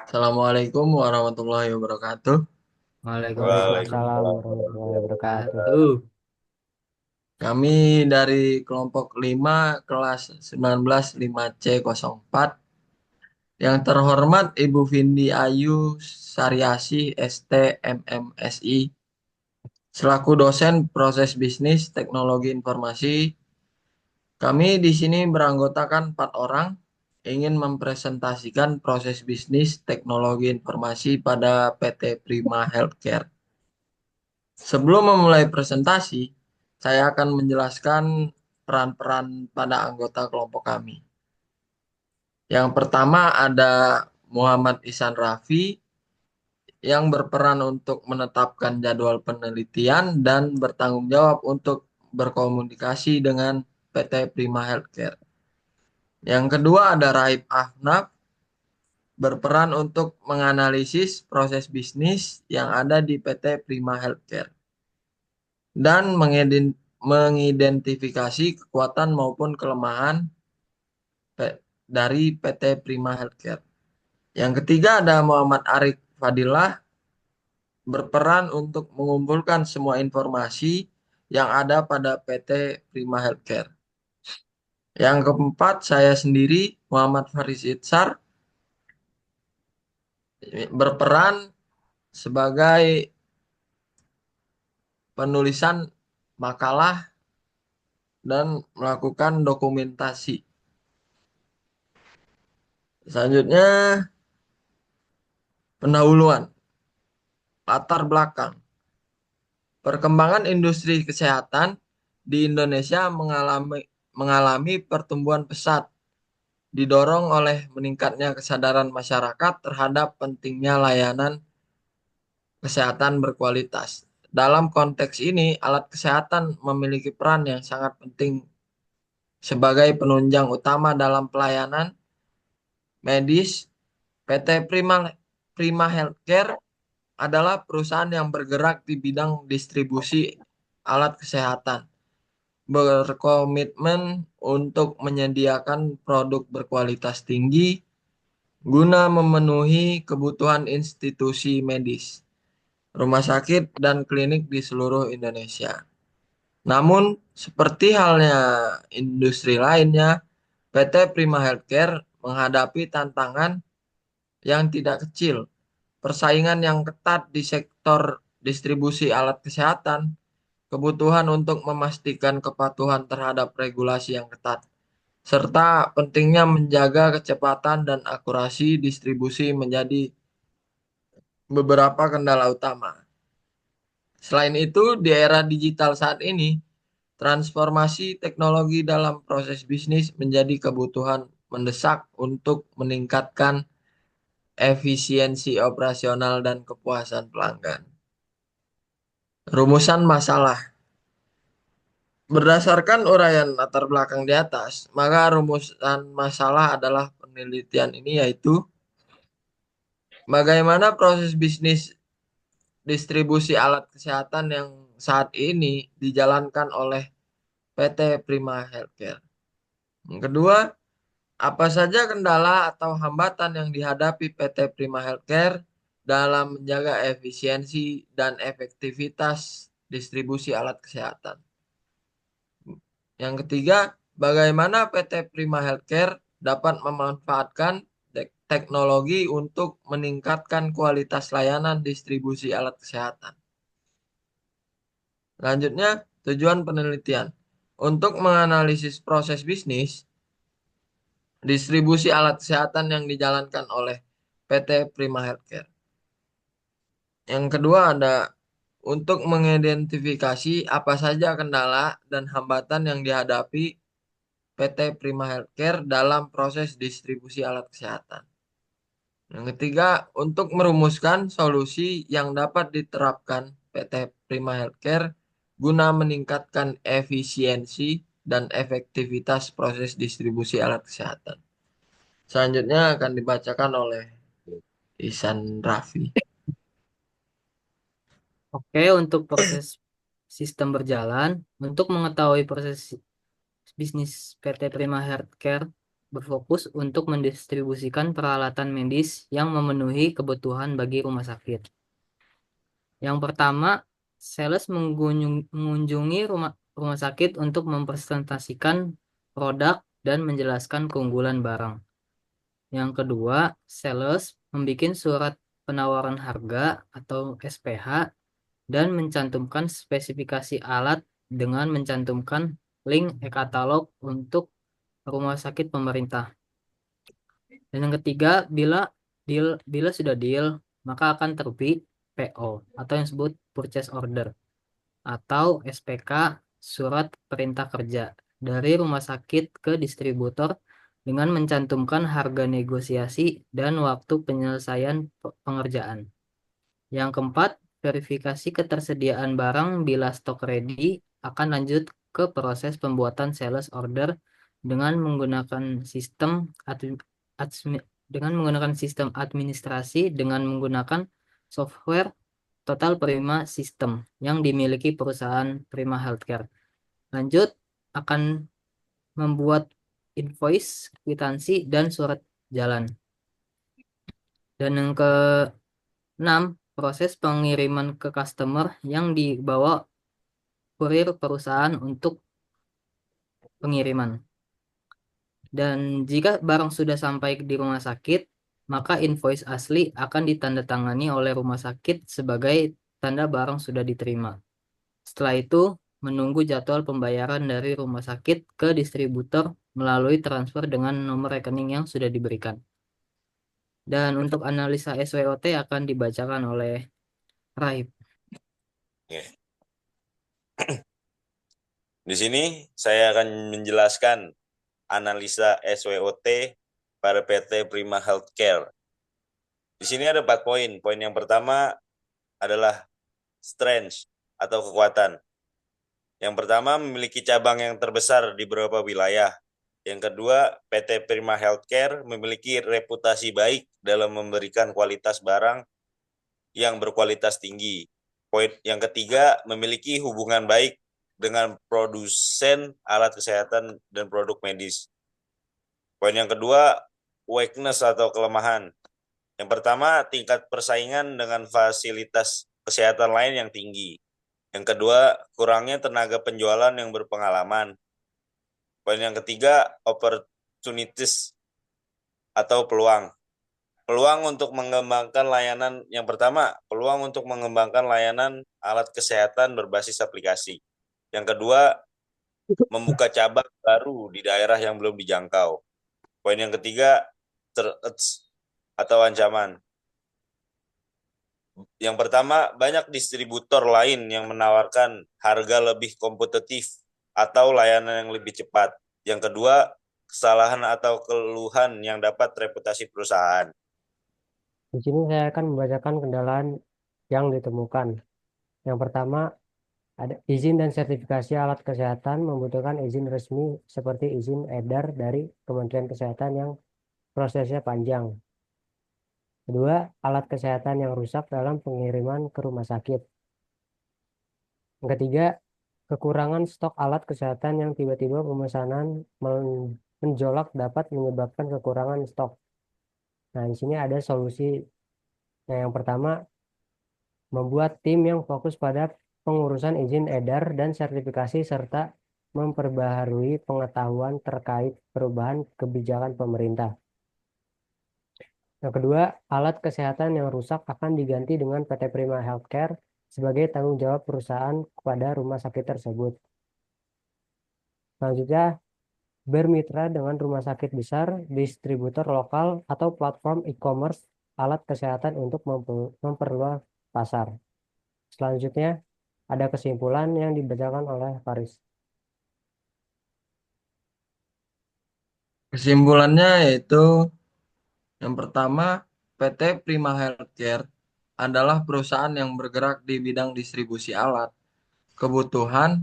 Assalamualaikum warahmatullahi wabarakatuh. Waalaikumsalam Waalaikumsalam warahmatullahi warahmatullahi wabarakatuh. wabarakatuh. Kami dari kelompok 5 kelas 19 5C04. Yang terhormat Ibu Vindi Ayu Saryasi ST MMSI selaku dosen proses bisnis teknologi informasi. Kami di sini beranggotakan 4 orang ingin mempresentasikan proses bisnis teknologi informasi pada PT Prima Healthcare. Sebelum memulai presentasi, saya akan menjelaskan peran-peran pada anggota kelompok kami. Yang pertama ada Muhammad Ihsan Rafi yang berperan untuk menetapkan jadwal penelitian dan bertanggung jawab untuk berkomunikasi dengan PT Prima Healthcare. Yang kedua ada Raib Ahnaf berperan untuk menganalisis proses bisnis yang ada di PT Prima Healthcare dan mengidentifikasi kekuatan maupun kelemahan dari PT Prima Healthcare. Yang ketiga ada Muhammad Arif Fadilah berperan untuk mengumpulkan semua informasi yang ada pada PT Prima Healthcare. Yang keempat saya sendiri Muhammad Faris Itsar berperan sebagai penulisan makalah dan melakukan dokumentasi. Selanjutnya pendahuluan, latar belakang. Perkembangan industri kesehatan di Indonesia mengalami pertumbuhan pesat, didorong oleh meningkatnya kesadaran masyarakat terhadap pentingnya layanan kesehatan berkualitas. Dalam konteks ini, alat kesehatan memiliki peran yang sangat penting sebagai penunjang utama dalam pelayanan medis. PT Prima Healthcare adalah perusahaan yang bergerak di bidang distribusi alat kesehatan, berkomitmen untuk menyediakan produk berkualitas tinggi guna memenuhi kebutuhan institusi medis, rumah sakit, dan klinik di seluruh Indonesia. Namun, seperti halnya industri lainnya, PT Prima Healthcare menghadapi tantangan yang tidak kecil. Persaingan yang ketat di sektor distribusi alat kesehatan, kebutuhan untuk memastikan kepatuhan terhadap regulasi yang ketat, serta pentingnya menjaga kecepatan dan akurasi distribusi menjadi beberapa kendala utama. Selain itu, di era digital saat ini, transformasi teknologi dalam proses bisnis menjadi kebutuhan mendesak untuk meningkatkan efisiensi operasional dan kepuasan pelanggan. Rumusan masalah. Berdasarkan uraian latar belakang di atas, maka rumusan masalah adalah penelitian ini yaitu bagaimana proses bisnis distribusi alat kesehatan yang saat ini dijalankan oleh PT Prima Healthcare. Yang kedua, apa saja kendala atau hambatan yang dihadapi PT Prima Healthcare dalam menjaga efisiensi dan efektivitas distribusi alat kesehatan? Yang ketiga, bagaimana PT Prima Healthcare dapat memanfaatkan teknologi untuk meningkatkan kualitas layanan distribusi alat kesehatan? Selanjutnya, tujuan penelitian. Untuk menganalisis proses bisnis, distribusi alat kesehatan yang dijalankan oleh PT Prima Healthcare. Yang kedua ada untuk mengidentifikasi apa saja kendala dan hambatan yang dihadapi PT Prima Healthcare dalam proses distribusi alat kesehatan. Yang ketiga, untuk merumuskan solusi yang dapat diterapkan PT Prima Healthcare guna meningkatkan efisiensi dan efektivitas proses distribusi alat kesehatan. Selanjutnya akan dibacakan oleh Ihsan Rafi. Oke, untuk proses sistem berjalan, untuk mengetahui proses bisnis PT Prima Healthcare, berfokus untuk mendistribusikan peralatan medis yang memenuhi kebutuhan bagi rumah sakit. Yang pertama, sales mengunjungi rumah rumah sakit untuk mempresentasikan produk dan menjelaskan keunggulan barang. Yang kedua, sales membuat surat penawaran harga atau SPH dan mencantumkan spesifikasi alat dengan mencantumkan link e-katalog untuk rumah sakit pemerintah. Dan yang ketiga, bila sudah deal, maka akan terbit PO atau yang disebut purchase order atau SPK, surat perintah kerja dari rumah sakit ke distributor dengan mencantumkan harga negosiasi dan waktu penyelesaian pengerjaan. Yang keempat, verifikasi ketersediaan barang bila stok ready akan lanjut ke proses pembuatan sales order dengan menggunakan sistem administrasi dengan menggunakan software Total Prima System yang dimiliki perusahaan Prima Healthcare. Lanjut akan membuat invoice, kwitansi, dan surat jalan. Dan yang keenam, proses pengiriman ke customer yang dibawa kurir perusahaan untuk pengiriman. Dan jika barang sudah sampai di rumah sakit, maka invoice asli akan ditandatangani oleh rumah sakit sebagai tanda barang sudah diterima. Setelah itu, menunggu jadwal pembayaran dari rumah sakit ke distributor melalui transfer dengan nomor rekening yang sudah diberikan. Dan untuk analisa SWOT akan dibacakan oleh Raib. Oke. Di sini saya akan menjelaskan analisa SWOT pada PT Prima Healthcare. Di sini ada 4 poin. Poin yang pertama adalah strength atau kekuatan. Yang pertama, memiliki cabang yang terbesar di beberapa wilayah. Yang kedua, PT Prima Healthcare memiliki reputasi baik dalam memberikan kualitas barang yang berkualitas tinggi. Poin yang ketiga, memiliki hubungan baik dengan produsen alat kesehatan dan produk medis. Poin yang kedua, weakness atau kelemahan. Yang pertama, tingkat persaingan dengan fasilitas kesehatan lain yang tinggi. Yang kedua, kurangnya tenaga penjualan yang berpengalaman. Poin yang ketiga, opportunities atau peluang. Peluang untuk mengembangkan layanan, yang pertama, peluang untuk mengembangkan layanan alat kesehatan berbasis aplikasi. Yang kedua, membuka cabang baru di daerah yang belum dijangkau. Poin yang ketiga, threats atau ancaman. Yang pertama, banyak distributor lain yang menawarkan harga lebih kompetitif atau layanan yang lebih cepat. Yang kedua, kesalahan atau keluhan yang dapat reputasi perusahaan. Di sini saya akan membacakan kendala yang ditemukan. Yang pertama, ada izin dan sertifikasi alat kesehatan membutuhkan izin resmi seperti izin edar dari Kementerian Kesehatan yang prosesnya panjang. Kedua, alat kesehatan yang rusak dalam pengiriman ke rumah sakit. Yang ketiga, kekurangan stok alat kesehatan yang tiba-tiba pemesanan menjolak dapat menyebabkan kekurangan stok. Nah, di sini ada solusi. Nah, yang pertama, membuat tim yang fokus pada pengurusan izin edar dan sertifikasi serta memperbaharui pengetahuan terkait perubahan kebijakan pemerintah. Yang kedua, alat kesehatan yang rusak akan diganti dengan PT Prima Healthcare sebagai tanggung jawab perusahaan kepada rumah sakit tersebut. Selanjutnya, bermitra dengan rumah sakit besar, distributor lokal, atau platform e-commerce alat kesehatan untuk memperluas pasar. Selanjutnya, ada kesimpulan yang dibacakan oleh Faris. Kesimpulannya yaitu yang pertama, PT Prima Healthcare adalah perusahaan yang bergerak di bidang distribusi alat kebutuhan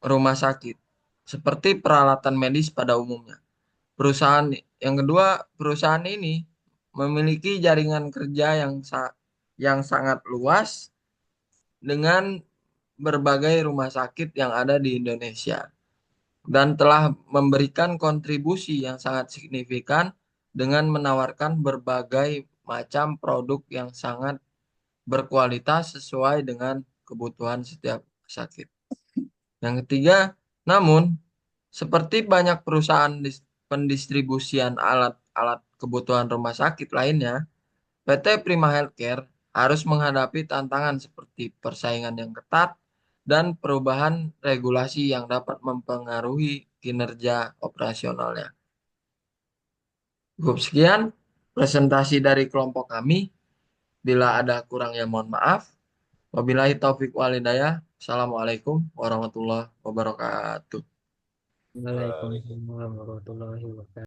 rumah sakit, seperti peralatan medis pada umumnya. Perusahaan yang kedua, perusahaan ini memiliki jaringan kerja yang sangat luas dengan berbagai rumah sakit yang ada di Indonesia. dan telah memberikan kontribusi yang sangat signifikan dengan menawarkan berbagai macam produk yang sangat berkualitas sesuai dengan kebutuhan setiap sakit. Yang ketiga, namun seperti banyak perusahaan pendistribusian alat-alat kebutuhan rumah sakit lainnya, PT Prima Healthcare harus menghadapi tantangan seperti persaingan yang ketat dan perubahan regulasi yang dapat mempengaruhi kinerja operasionalnya. Cukup sekian presentasi dari kelompok kami. Bila ada kurangnya mohon maaf. Wabillahi taufik walhidayah. Assalamualaikum warahmatullahi wabarakatuh. Waalaikumsalam warahmatullahi wabarakatuh.